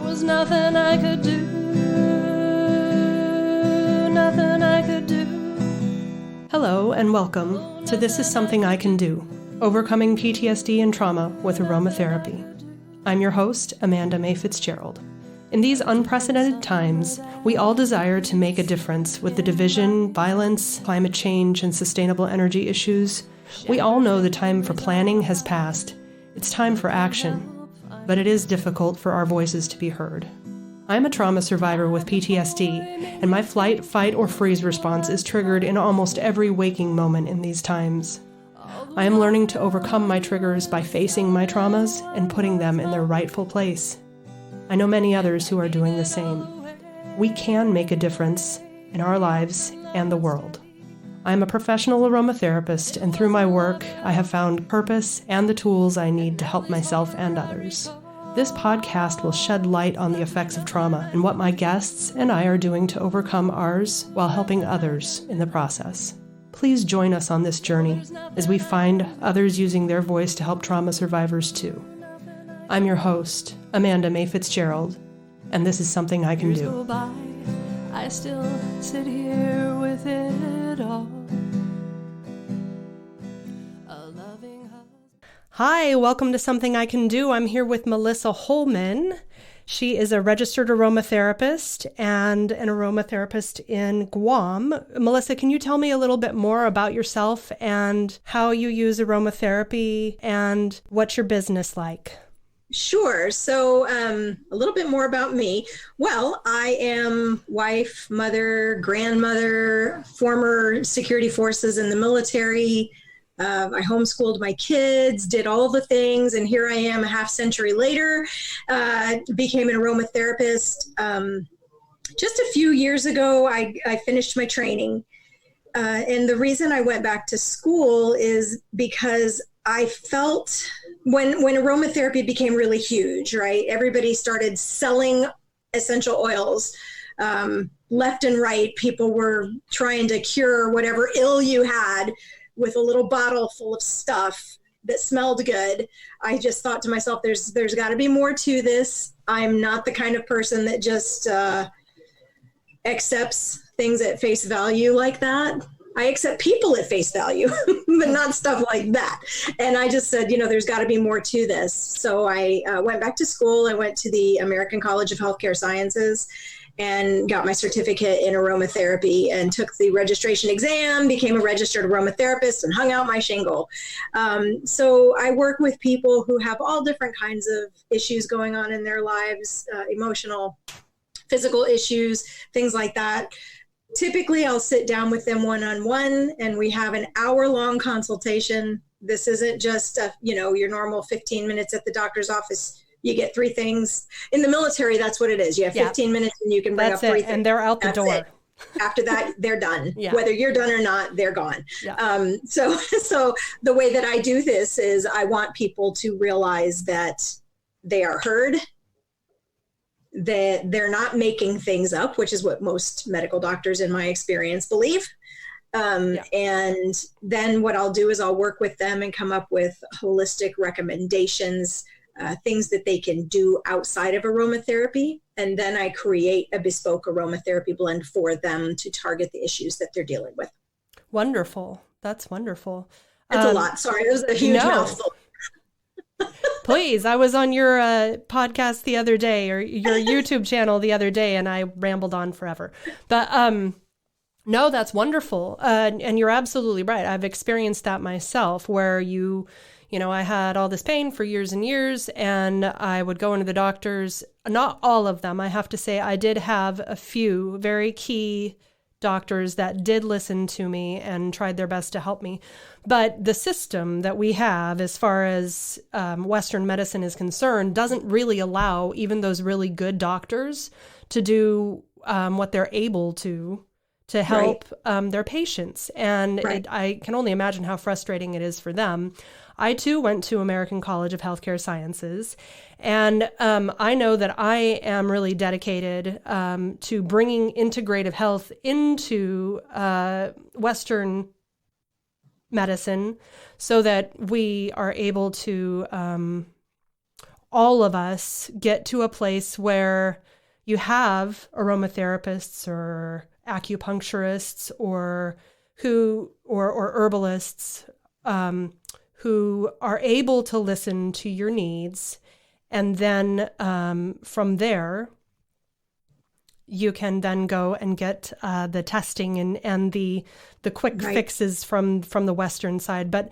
was nothing I could do, nothing I could do. Hello and welcome to This Is Something I Can Do, Overcoming PTSD and Trauma with Aromatherapy. I'm your host, Amanda May-Fitzgerald. In these unprecedented times, we all desire to make a difference with the division, violence, climate change, and sustainable energy issues. We all know the time for planning has passed. It's time for action, but it is difficult for our voices to be heard. I'm a trauma survivor with PTSD, and my flight, fight, or freeze response is triggered in almost every waking moment in these times. I am learning to overcome my triggers by facing my traumas and putting them in their rightful place. I know many others who are doing the same. We can make a difference in our lives and the world. I am a professional aromatherapist, and through my work, I have found purpose and the tools I need to help myself and others. This podcast will shed light on the effects of trauma and what my guests and I are doing to overcome ours while helping others in the process. Please join us on this journey as we find others using their voice to help trauma survivors too. I'm your host, Amanda May-Fitzgerald, and this is Something I Can Do. I still sit here with it all. Hi, welcome to Something I Can Do. I'm here with Melissa Holman. She is a registered aromatherapist and an aromatherapist in Guam. Melissa, can you tell me a little bit more about yourself and how you use aromatherapy and what's your business like? Sure. So a little bit more about me. Well, I am wife, mother, grandmother, former security forces in the military. I homeschooled my kids, did all the things, and here I am a half century later, became an aromatherapist. Just a few years ago, I finished my training. And the reason I went back to school is because I felt when aromatherapy became really huge, right? Everybody started selling essential oils left and right. People were trying to cure whatever ill you had with a little bottle full of stuff that smelled good. I just thought to myself, there's got to be more to this. I'm not the kind of person that just accepts things at face value like that. I accept people at face value, but not stuff like that. And I just said, there's got to be more to this. So I went back to school. I went to the American College of Healthcare Sciences and got my certificate in aromatherapy and took the registration exam, became a registered aromatherapist, and hung out my shingle. So I work with people who have all different kinds of issues going on in their lives, emotional, physical issues, things like that. Typically, I'll sit down with them one-on-one, and we have an hour-long consultation. This isn't just, your normal 15 minutes at the doctor's office. You get 3 things. In the military, that's what it is. You have 15 minutes and you can bring up 3 things. And they're out the door. After that, they're done. Yeah. Whether you're done or not, they're gone. Yeah. So the way that I do this is I want people to realize that they are heard, that they're not making things up, which is what most medical doctors in my experience believe. And then what I'll do is I'll work with them and come up with holistic recommendations, things that they can do outside of aromatherapy. And then I create a bespoke aromatherapy blend for them to target the issues that they're dealing with. Wonderful. That's wonderful. It's a lot. Sorry, it was a huge mouthful. Please. I was on your podcast the other day, or your YouTube channel the other day, and I rambled on forever. But no, that's wonderful. And you're absolutely right. I've experienced that myself, where I had all this pain for years and years, and I would go into the doctors. Not all of them. I have to say I did have a few very key doctors that did listen to me and tried their best to help me. But the system that we have as far as Western medicine is concerned doesn't really allow even those really good doctors to do what they're able to help their patients. And I can only imagine how frustrating it is for them. I too went to American College of Healthcare Sciences, and I know that I am really dedicated to bringing integrative health into Western medicine so that we are able to all of us get to a place where you have aromatherapists or acupuncturists or herbalists who are able to listen to your needs, and then from there you can then go and get the testing and the quick fixes from the Western side. But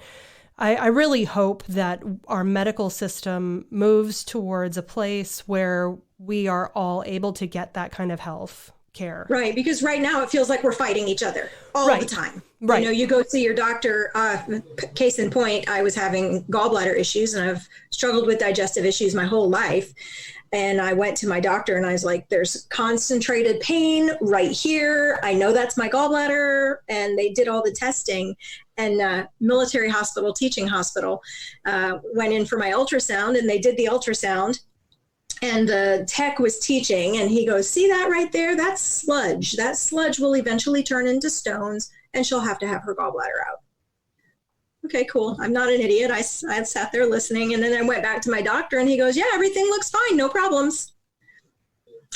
I really hope that our medical system moves towards a place where we are all able to get that kind of health care. Right, because right now it feels like we're fighting each other all the time. Right. You know, you go see your doctor, case in point, I was having gallbladder issues and I've struggled with digestive issues my whole life. And I went to my doctor and I was like, there's concentrated pain right here. I know that's my gallbladder. And they did all the testing. And military hospital, teaching hospital, went in for my ultrasound, and they did the ultrasound. And the tech was teaching, and he goes, see that right there? That's sludge. That sludge will eventually turn into stones, and she'll have to have her gallbladder out. Okay, cool. I'm not an idiot. I sat there listening, and then I went back to my doctor, and he goes, yeah, everything looks fine. No problems.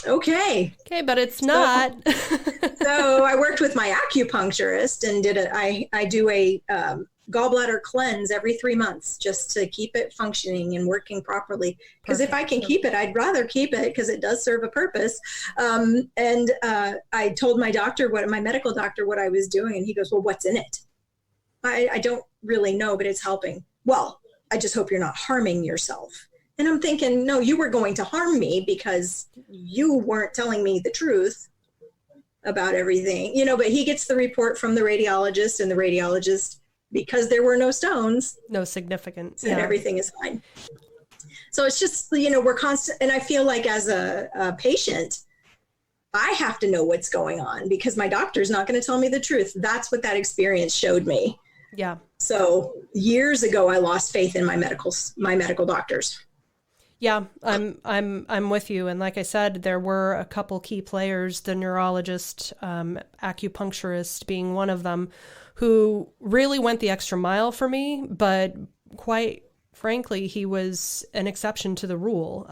Okay, but it's not. So I worked with my acupuncturist and I do a gallbladder cleanse every 3 months just to keep it functioning and working properly. Because if I can keep it, I'd rather keep it because it does serve a purpose. And I told my medical doctor what I was doing, and he goes, well, what's in it? I don't really know, but it's helping. Well, I just hope you're not harming yourself. And I'm thinking, no, you were going to harm me because you weren't telling me the truth about everything, but he gets the report from the radiologist, and the radiologist, because there were no stones, no significance, and everything is fine. So it's just, we're constant. And I feel like as a patient, I have to know what's going on because my doctor's not going to tell me the truth. That's what that experience showed me. Yeah. So years ago, I lost faith in my medical doctors. Yeah, I'm with you. And like I said, there were a couple key players, the neurologist, acupuncturist being one of them, who really went the extra mile for me. But quite frankly, he was an exception to the rule.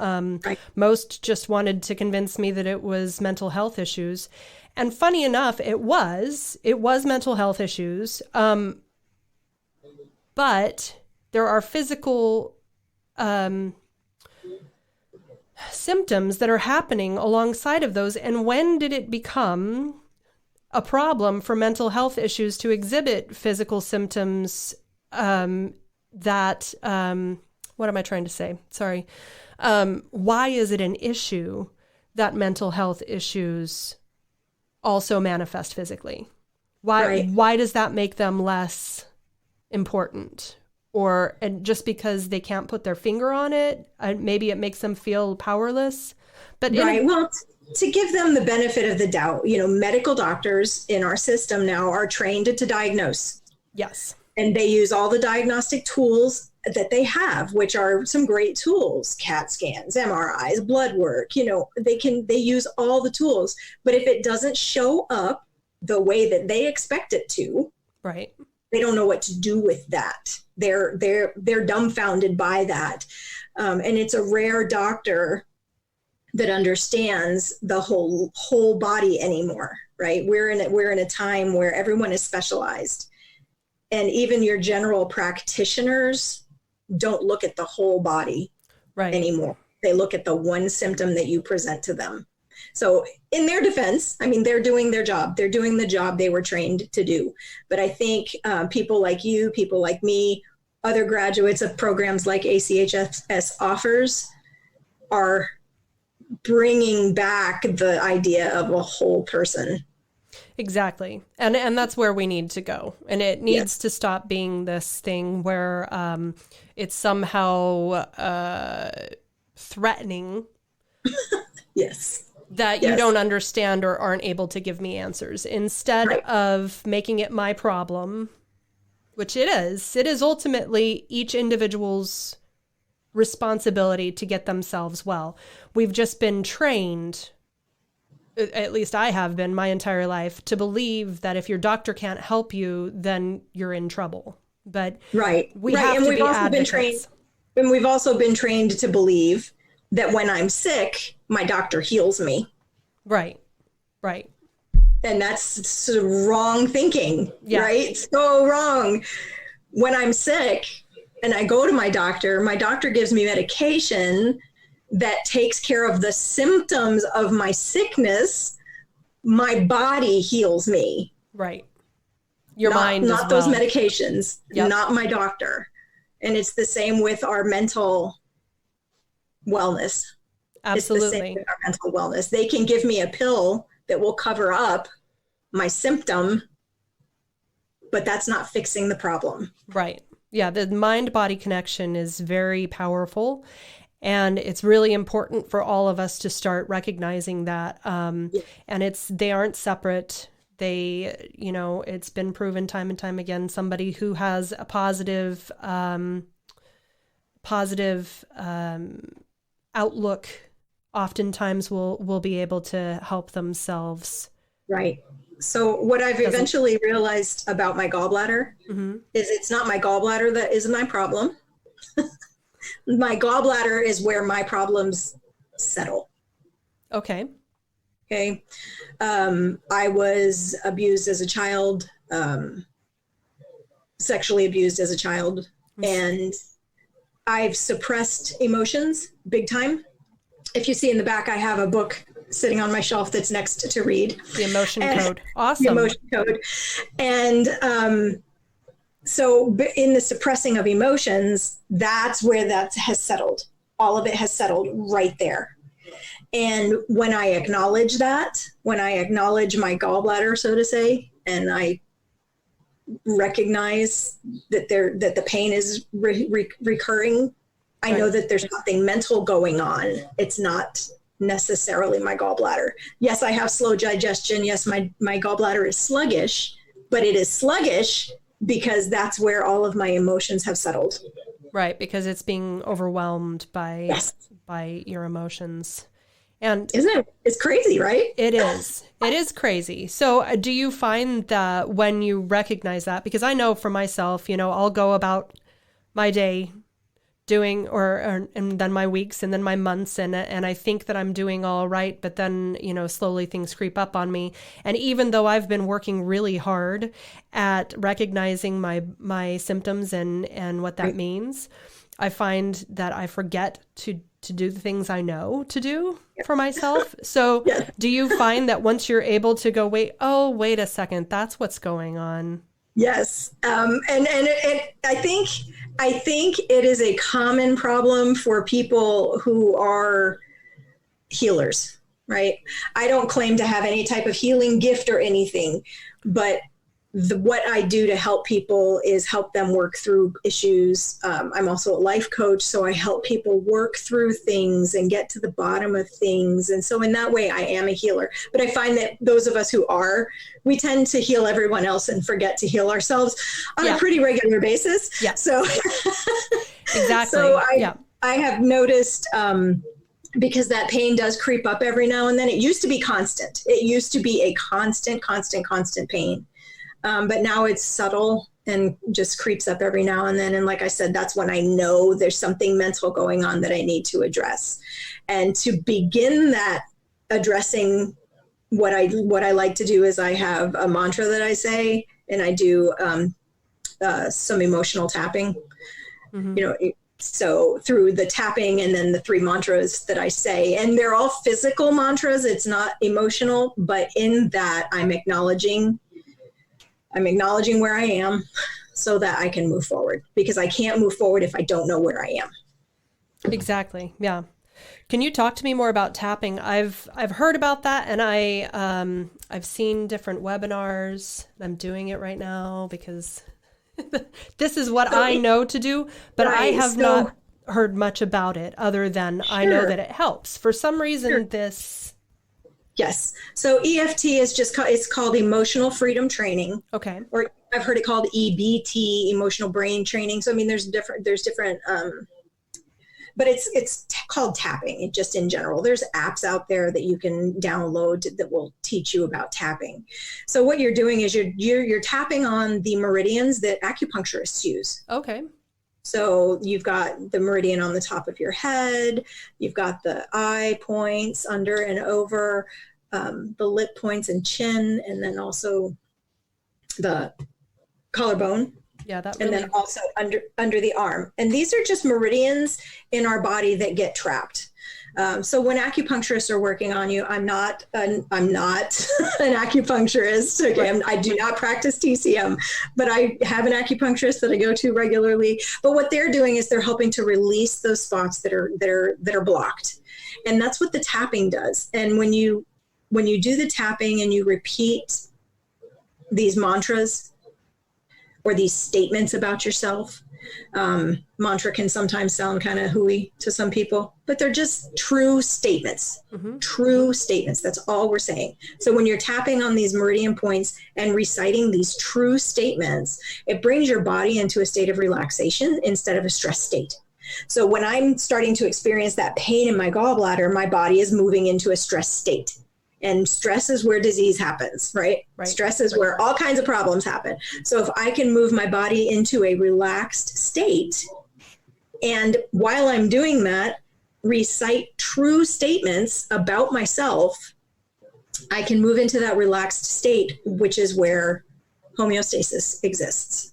Most just wanted to convince me that it was mental health issues. And funny enough, it was mental health issues. But there are physical symptoms that are happening alongside of those. And when did it become a problem for mental health issues to exhibit physical symptoms that, what am I trying to say? Sorry. Why is it an issue that mental health issues also manifest physically? Why does that make them less important? And just because they can't put their finger on it, maybe it makes them feel powerless. But well, to give them the benefit of the doubt, medical doctors in our system now are trained to diagnose. Yes. And they use all the diagnostic tools that they have, which are some great tools, CAT scans, MRIs, blood work, they use all the tools. But if it doesn't show up the way that they expect it to, right, they don't know what to do with that. They're dumbfounded by that. And it's a rare doctor that understands the whole body anymore, right? We're in a time where everyone is specialized. And even your general practitioners don't look at the whole body anymore. They look at the one symptom that you present to them. So in their defense, they're doing their job. They're doing the job they were trained to do. But I think people like you, people like me, other graduates of programs like ACHS offers are bringing back the idea of a whole person. Exactly. And that's where we need to go. And it needs to stop being this thing where it's somehow threatening. Yes. That you don't understand or aren't able to give me answers. Instead of making it my problem, which it is ultimately each individual's responsibility to get themselves well. We've just been trained, at least I have been my entire life, to believe that if your doctor can't help you, then you're in trouble. But we have to be advocates. And we've also been trained to believe that when I'm sick, my doctor heals me. Right. Right. And that's wrong thinking, Yeah. right? So wrong. When I'm sick and I go to my doctor gives me medication that takes care of the symptoms of my sickness. My body heals me. Right. Your mind as well. Not those medications, Yep. not my doctor. And it's the same with our mental wellness. Absolutely. It's the same with our mental wellness. They can give me a pill that will cover up my symptom, but that's not fixing the problem. Right. Yeah. The mind-body connection is very powerful. And it's really important for all of us to start recognizing that. And they aren't separate. They, it's been proven time and time again, somebody who has a positive outlook oftentimes will be able to help themselves. Right. So what I've eventually realized about my gallbladder is it's not my gallbladder that is my problem. My gallbladder is where my problems settle. Okay. Okay. I was abused as a child, sexually abused as a child, and I've suppressed emotions big time. If you see in the back, I have a book sitting on my shelf that's next to read. The Emotion Code. Awesome. The Emotion Code. And so in the suppressing of emotions, that's where that has settled. All of it has settled right there. And when I acknowledge that, when I acknowledge my gallbladder, so to say, and I recognize that the pain is recurring, I know that there's something mental going on. It's not necessarily my gallbladder. Yes, I have slow digestion. Yes, my gallbladder is sluggish, but it is sluggish because that's where all of my emotions have settled. Right, because it's being overwhelmed by your emotions. And isn't it? It's crazy, right? It is. It is crazy. So do you find that when you recognize that, because I know for myself, I'll go about my day doing and then my weeks and then my months and I think that I'm doing all right, but then slowly things creep up on me, and even though I've been working really hard at recognizing my symptoms and what that means, I find that I forget to do the things I know to do for myself. So do you find that once you're able to go, wait a second, that's what's going on? Yes. And I think it is a common problem for people who are healers, right? I don't claim to have any type of healing gift or anything, but what I do to help people is help them work through issues. I'm also a life coach, so I help people work through things and get to the bottom of things. And so in that way, I am a healer. But I find that those of us who are, we tend to heal everyone else and forget to heal ourselves on a pretty regular basis. Yeah. So exactly. So I have noticed, because that pain does creep up every now and then. It used to be constant. It used to be a constant pain. But now it's subtle and just creeps up every now and then. And like I said, that's when I know there's something mental going on that I need to address. And to begin that addressing, what I like to do is I have a mantra that I say, and I do some emotional tapping, so through the tapping and then the 3 mantras that I say, and they're all physical mantras. It's not emotional, but in that I'm acknowledging where I am so that I can move forward, because I can't move forward if I don't know where I am. Exactly. Yeah. Can you talk to me more about tapping? I've heard about that, and I've seen different webinars. I'm doing it right now because this is what I know to do, but I have not heard much about it other than I know that it helps. For some reason, Yes. So EFT is it's called Emotional Freedom Training. Okay. Or I've heard it called EBT, Emotional Brain Training. So, I mean, there's different, but it's called tapping, just in general. There's apps out there that you can download that will teach you about tapping. So what you're doing is you're tapping on the meridians that acupuncturists use. Okay. So you've got the meridian on the top of your head, you've got the eye points under and over, the lip points and chin, and then also the collarbone. Yeah, and then also under the arm. And these are just meridians in our body that get trapped. So when acupuncturists are working on you, I'm not an acupuncturist. Okay, I do not practice TCM, but I have an acupuncturist that I go to regularly. But what they're doing is they're helping to release those spots that are blocked, and that's what the tapping does. And when you do the tapping and you repeat these mantras or these statements about yourself. Mantra can sometimes sound kind of hooey to some people, but they're just true statements. True statements. That's all we're saying. So when you're tapping on these meridian points and reciting these true statements, it brings your body into a state of relaxation instead of a stress state. So when I'm starting to experience that pain in my gallbladder, my body is moving into a stress state. And stress is where disease happens, right? Stress is where all kinds of problems happen. So if I can move my body into a relaxed state, and while I'm doing that, recite true statements about myself, I can move into that relaxed state, which is where homeostasis exists.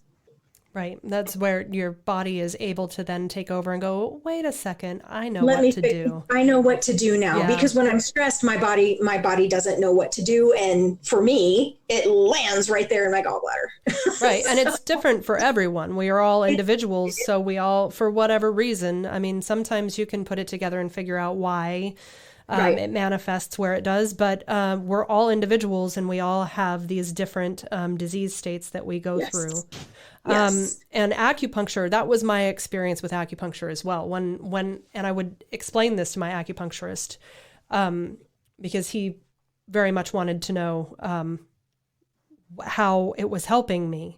Right. That's where your body is able to then take over and go, wait a second, I know what to do. I know what to do now. Yeah. Because when I'm stressed, my body doesn't know what to do. And for me, it lands right there in my gallbladder. Right. And it's different for everyone. We are all individuals. So we all, for whatever reason, I mean, sometimes you can put it together and figure out why it manifests where it does. But we're all individuals and we all have these different disease states that we go through. Yes. And acupuncture, that was my experience with acupuncture as well. And I would explain this to my acupuncturist, because he very much wanted to know, how it was helping me,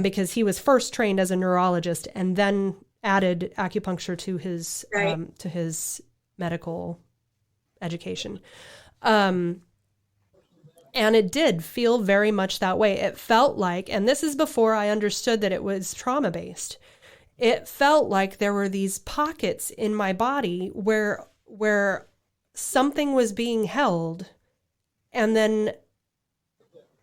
because he was first trained as a neurologist and then added acupuncture to his medical education. And it did feel very much that way. It felt like, and this is before I understood that it was trauma-based, it felt like there were these pockets in my body where something was being held. And then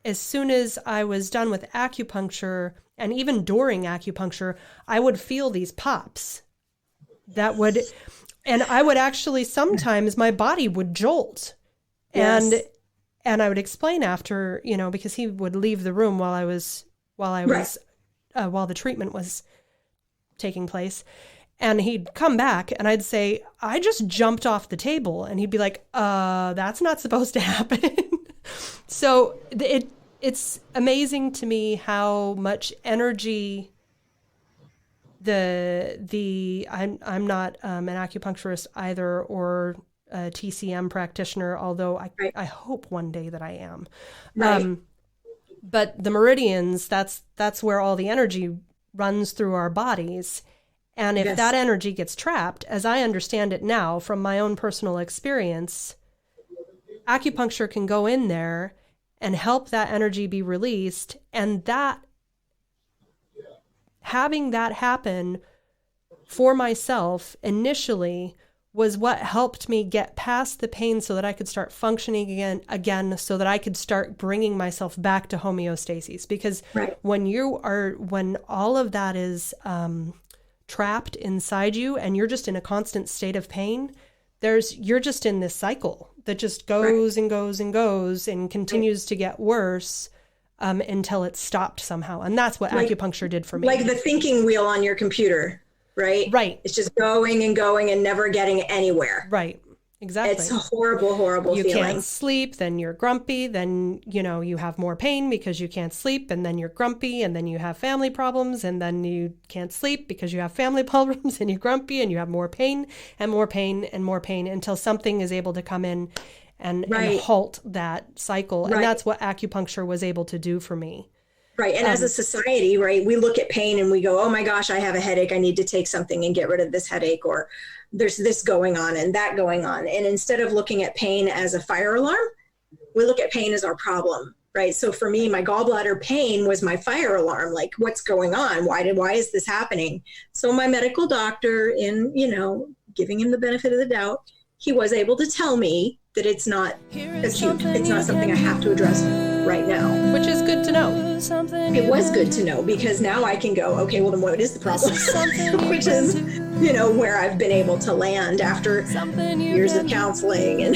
as soon as I was done with acupuncture, and even during acupuncture, I would feel these pops and I would actually, sometimes my body would jolt. Yes. And I would explain after, because he would leave the room while the treatment was taking place, and he'd come back and I'd say, I just jumped off the table, and he'd be like, that's not supposed to happen. So it's amazing to me how much energy I'm not an acupuncturist either, or a TCM practitioner, although I hope one day that I am. Right. But the meridians, that's where all the energy runs through our bodies. And if that energy gets trapped, as I understand it now from my own personal experience, acupuncture can go in there and help that energy be released. And that, having that happen for myself initially was what helped me get past the pain so that I could start functioning again, so that I could start bringing myself back to homeostasis. Because when all of that is trapped inside you and you're just in a constant state of pain, you're just in this cycle that just goes and goes and goes and continues to get worse until it's stopped somehow. And that's what acupuncture did for me. Like the thinking wheel on your computer. Right. It's just going and going and never getting anywhere. Right. Exactly. It's a horrible, horrible feeling. You can't sleep, then you're grumpy, then, you have more pain because you can't sleep, and then you're grumpy, and then you have family problems, and then you can't sleep because you have family problems, and you're grumpy, and you have more pain and more pain and more pain until something is able to come in and halt that cycle. And that's what acupuncture was able to do for me. Right. And as a society, we look at pain and we go, oh my gosh, I have a headache. I need to take something and get rid of this headache, or there's this going on and that going on. And instead of looking at pain as a fire alarm, we look at pain as our problem. right? So for me, my gallbladder pain was my fire alarm. Like, what's going on? Why is this happening? So my medical doctor, in, giving him the benefit of the doubt, he was able to tell me that it's not acute. It's not something I have to address right now. Which is good to know. It was good to know, because now I can go, okay, well then what is the problem? Which is, where I've been able to land after years of counseling and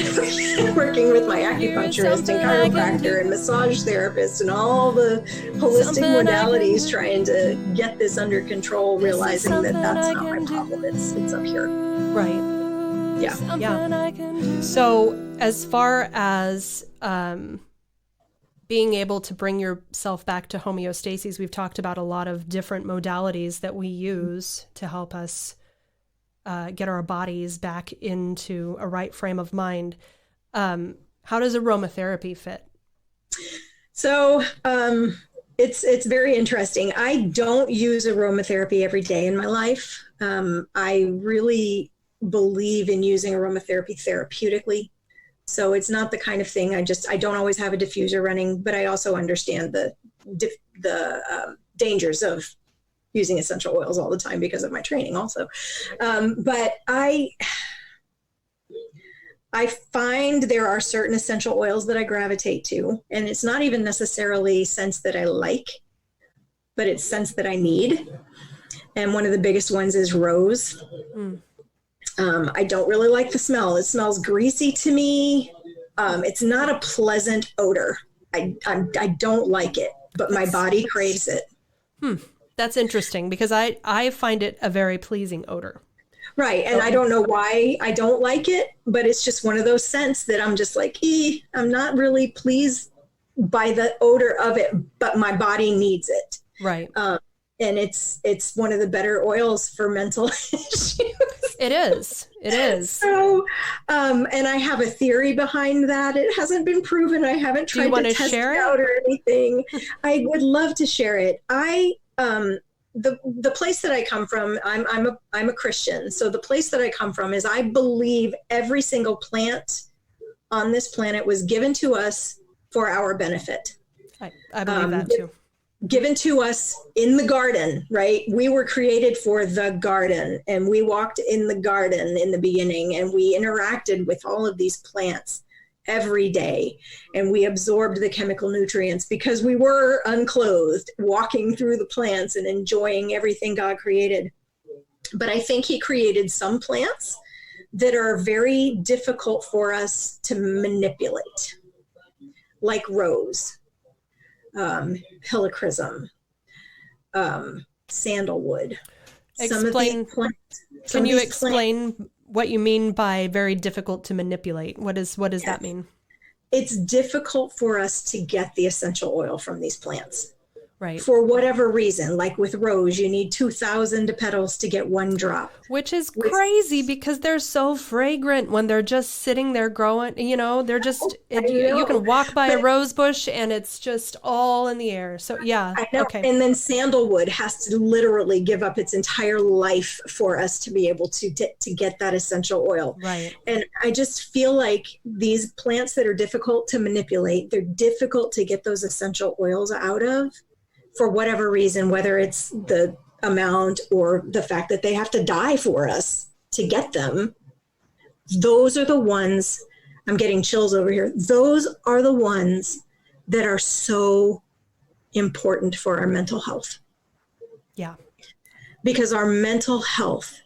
working with my acupuncturist and chiropractor and massage therapist and all the holistic modalities, trying to get this under control, realizing that that's not my problem. It's up here. Right. Yeah. So as far as being able to bring yourself back to homeostasis, we've talked about a lot of different modalities that we use to help us get our bodies back into a right frame of mind. How does aromatherapy fit? So it's very interesting. I don't use aromatherapy every day in my life. I really believe in using aromatherapy therapeutically. So it's not the kind of thing I don't always have a diffuser running, but I also understand the dangers of using essential oils all the time because of my training also. But I find there are certain essential oils that I gravitate to, and it's not even necessarily scents that I like, but it's scents that I need. And one of the biggest ones is rose. I don't really like the smell. It smells greasy to me. It's not a pleasant odor. I don't like it, but my body craves it. That's interesting, because I find it a very pleasing odor. Right. And I don't know why I don't like it, but it's just one of those scents that I'm just like, I'm not really pleased by the odor of it, but my body needs it. Right. And it's one of the better oils for mental issues. It is. So, and I have a theory behind that. It hasn't been proven. I haven't tried to test it out or anything. I would love to share it. The place that I come from, I'm a Christian. So the place that I come from is, I believe every single plant on this planet was given to us for our benefit. I believe that too. Given to us in the garden, right? We were created for the garden, and we walked in the garden in the beginning, and we interacted with all of these plants every day, and we absorbed the chemical nutrients because we were unclothed, walking through the plants and enjoying everything God created. But I think He created some plants that are very difficult for us to manipulate, like rose, helichrysum, sandalwood. Can you explain what you mean by very difficult to manipulate? What does that mean? It's difficult for us to get the essential oil from these plants. Right. For whatever reason, like with rose, you need 2,000 petals to get one drop. Which is crazy, because they're so fragrant when they're just sitting there growing, they're just, you can walk by a rose bush and it's just all in the air. So yeah. I know. Okay. And then sandalwood has to literally give up its entire life for us to be able to get that essential oil. Right. And I just feel like these plants that are difficult to manipulate, they're difficult to get those essential oils out of, for whatever reason, whether it's the amount or the fact that they have to die for us to get them. Those are the ones, I'm getting chills over here. Those are the ones that are so important for our mental health. Yeah. Because our mental health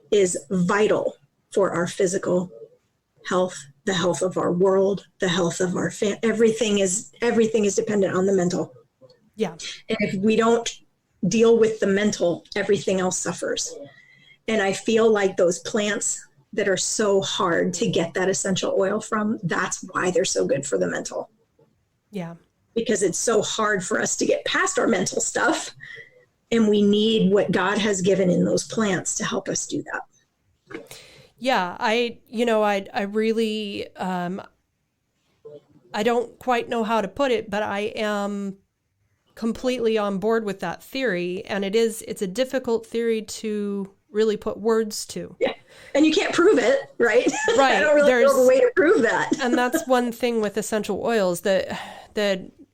is vital for our physical health, the health of our world, the health of our everything is dependent on the mental. Yeah. And if we don't deal with the mental, everything else suffers. And I feel like those plants that are so hard to get that essential oil from, that's why they're so good for the mental. Yeah. Because it's so hard for us to get past our mental stuff. And we need what God has given in those plants to help us do that. Yeah. I really, I don't quite know how to put it, but I am completely on board with that theory. And it's a difficult theory to really put words to. Yeah. And you can't prove it, right? Right. I don't really know the way to prove that. And that's one thing with essential oils, that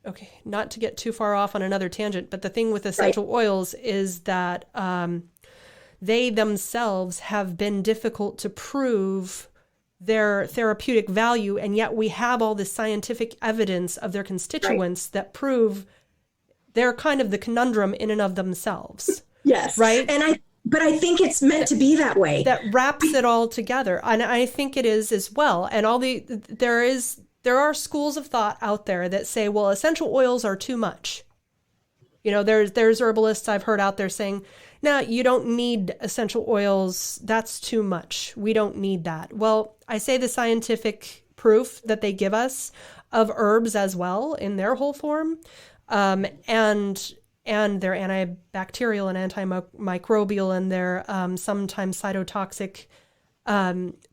okay, not to get too far off on another tangent, but the thing with essential oils is that they themselves have been difficult to prove their therapeutic value, and yet we have all this scientific evidence of their constituents that prove they're kind of the conundrum in and of themselves. Yes. Right? But I think it's meant to be that way. That wraps it all together. And I think it is as well. And there are schools of thought out there that say, well, essential oils are too much. You know, there's herbalists I've heard out there saying, no, you don't need essential oils. That's too much. We don't need that. Well, I say the scientific proof that they give us of herbs as well in their whole form, and their antibacterial and antimicrobial and their sometimes cytotoxic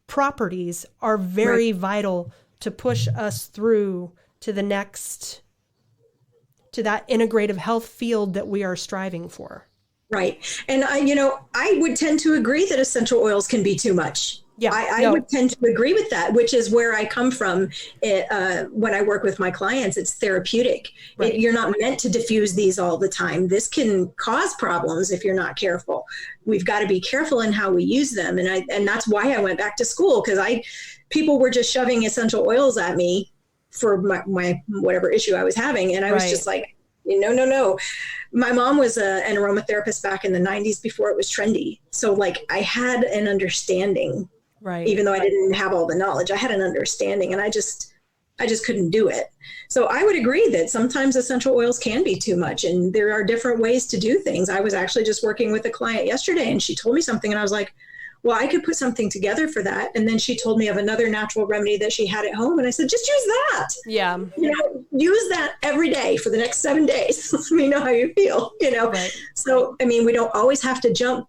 properties are very vital to push us through to the next, to that integrative health field that we are striving for. Right. And I would tend to agree that essential oils can be too much. Yeah, I would tend to agree with that, which is where I come from. When I work with my clients, it's therapeutic. Right. You're not meant to diffuse these all the time. This can cause problems if you're not careful. We've got to be careful in how we use them. And that's why I went back to school, because people were just shoving essential oils at me for my whatever issue I was having. And I was just like, no. My mom was an aromatherapist back in the 90s before it was trendy. So like I had an understanding. Right. Even though I didn't have all the knowledge, I had an understanding, and I just couldn't do it. So I would agree that sometimes essential oils can be too much, and there are different ways to do things. I was actually just working with a client yesterday, and she told me something, and I was like, well, I could put something together for that. And then she told me of another natural remedy that she had at home, and I said, just use that. Yeah. Use that every day for the next 7 days. Let me know how you feel, Right. So, we don't always have to jump.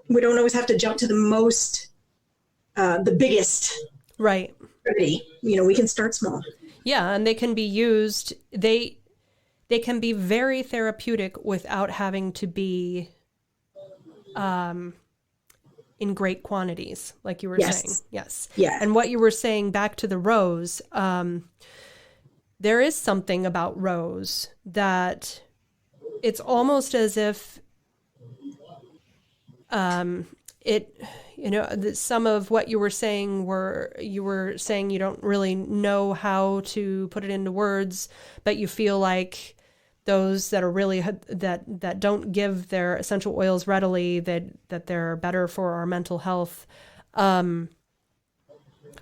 We don't always have to jump to the most the biggest remedy. We can start small. Yeah, and they can be used. They can be very therapeutic without having to be in great quantities, like you were saying. Yes. Yeah. And what you were saying back to the rose, there is something about rose that it's almost as if some of what you were saying you don't really know how to put it into words, but you feel like those that are really that don't give their essential oils readily, that they're better for our mental health.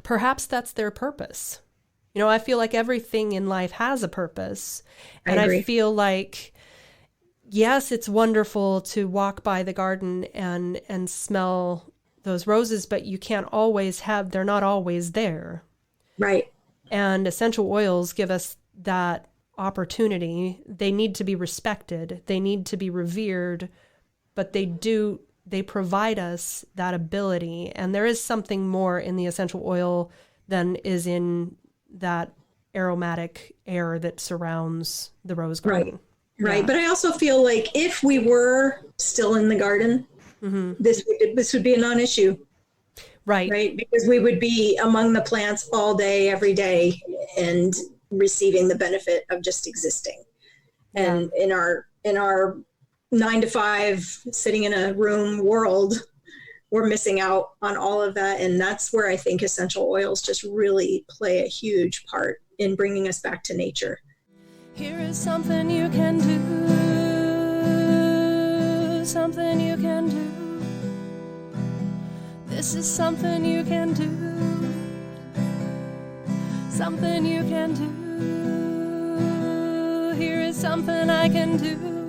Perhaps that's their purpose. I feel like everything in life has a purpose, and I feel like, yes, it's wonderful to walk by the garden and smell those roses, but you can't always they're not always there. Right. And essential oils give us that opportunity. They need to be respected. They need to be revered, but they provide us that ability. And there is something more in the essential oil than is in that aromatic air that surrounds the rose garden. Right. Yeah. But I also feel like if we were still in the garden, this would be a non-issue. Right. Because we would be among the plants all day, every day, and receiving the benefit of just existing. And in our 9 to 5 sitting in a room world, we're missing out on all of that. And that's where I think essential oils just really play a huge part in bringing us back to nature. Here is something you can do, something you can do. This is something you can do, something you can do. Here is something I can do,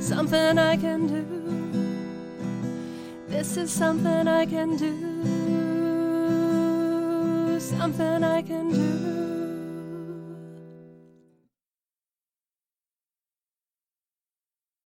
something I can do. This is something I can do, something I can do.